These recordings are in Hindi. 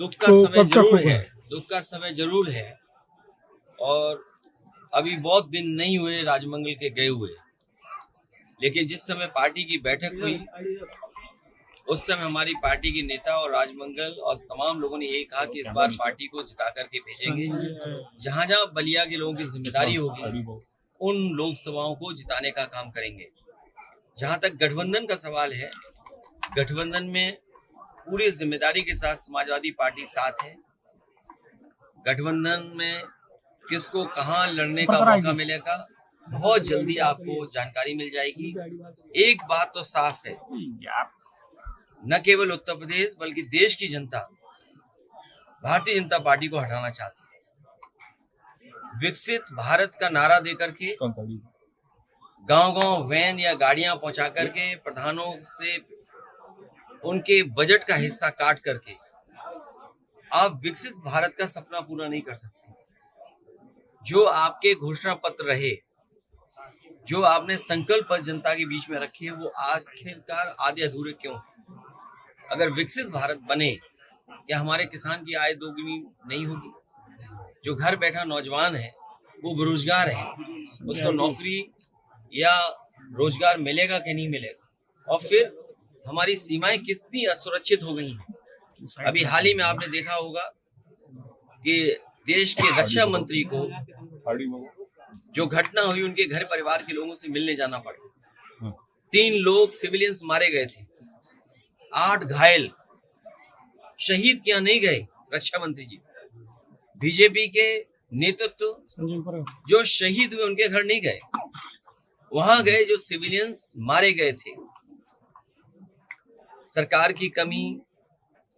दुख का समय जरूर है, दुख का समय जरूर है। और अभी बहुत दिन नहीं हुए राजमंगल के गए हुए, लेकिन जिस समय पार्टी की बैठक हुई उस समय हमारी पार्टी के नेता और राजमंगल और तमाम लोगों ने यही कहा कि इस बार पार्टी को जिता करके भेजेंगे। जहां जहां बलिया के लोगों की जिम्मेदारी होगी उन लोकसभाओं को जिताने का काम करेंगे। जहां तक गठबंधन का सवाल है, गठबंधन में पूरी जिम्मेदारी के साथ समाजवादी पार्टी साथ है। गठबंधन में किसको कहां लड़ने का मौका मिलेगा बहुत जल्दी आपको जानकारी मिल जाएगी। एक बात तो साफ है, न केवल उत्तर प्रदेश बल्कि देश की जनता भारतीय जनता पार्टी को हटाना चाहती है। विकसित भारत का नारा देकर के गांव-गांव वैन या गाड़ियां पहुंचा करके प्रधानों से उनके बजट का हिस्सा काट करके आप विकसित भारत का सपना पूरा नहीं कर सकते। जो आपके घोषणा पत्र रहे, जो आपने संकल्प जनता के बीच में रखे, वो आखिरकार आधे अधूरे क्यों? अगर विकसित भारत बने, क्या हमारे किसान की आय दोगुनी नहीं होगी? जो घर बैठा नौजवान है वो बेरोजगार है, उसको नौकरी या रोजगार मिलेगा कि नहीं मिलेगा? और फिर हमारी सीमाएं कितनी असुरक्षित हो गई हैं। अभी हाल ही में आपने देखा होगा कि देश के रक्षा मंत्री को जो घटना हुई उनके घर परिवार के लोगों से मिलने जाना पड़ा। 3 लोग सिविलियंस मारे गए थे, 8 घायल, शहीद क्या नहीं गए रक्षा मंत्री जी। बीजेपी के नेतृत्व जो शहीद हुए उनके घर नहीं गए, वहां गए जो सिविलियंस मारे गए थे। सरकार की कमी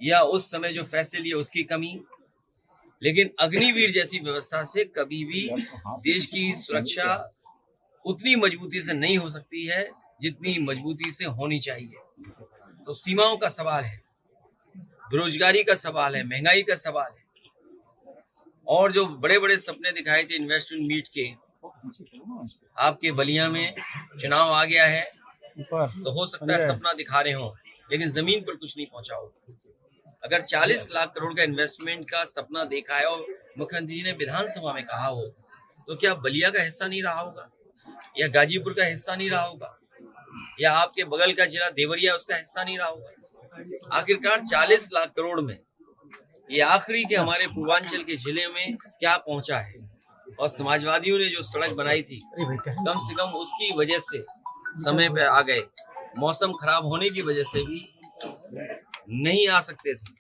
या उस समय जो फैसले लिए उसकी कमी, लेकिन अग्निवीर जैसी व्यवस्था से कभी भी देश की सुरक्षा उतनी मजबूती से नहीं हो सकती है जितनी मजबूती से होनी चाहिए। तो सीमाओं का सवाल है, बेरोजगारी का सवाल है, महंगाई का सवाल है, और जो बड़े बड़े सपने दिखाए थे इन्वेस्टमेंट मीट के, आपके बलिया में चुनाव आ गया है तो हो सकता है सपना दिखा रहे हो लेकिन जमीन पर कुछ नहीं पहुंचा हो। अगर 40 लाख करोड़ का इन्वेस्टमेंट का सपना देखा है और मुख्यमंत्री जी ने विधानसभा में कहा हो, तो क्या बलिया का हिस्सा नहीं रहा होगा, या गाजीपुर का हिस्सा नहीं रहा होगा, या आपके बगल का जिला देवरिया उसका हिस्सा नहीं रहा होगा? आखिरकार 40 लाख करोड़ में ये आखिरी के हमारे पूर्वांचल के जिले में क्या पहुंचा है? और समाजवादियों ने जो सड़क बनाई थी कम से कम उसकी वजह से समय पे आ गए, मौसम खराब होने की वजह से भी नहीं आ सकते थे।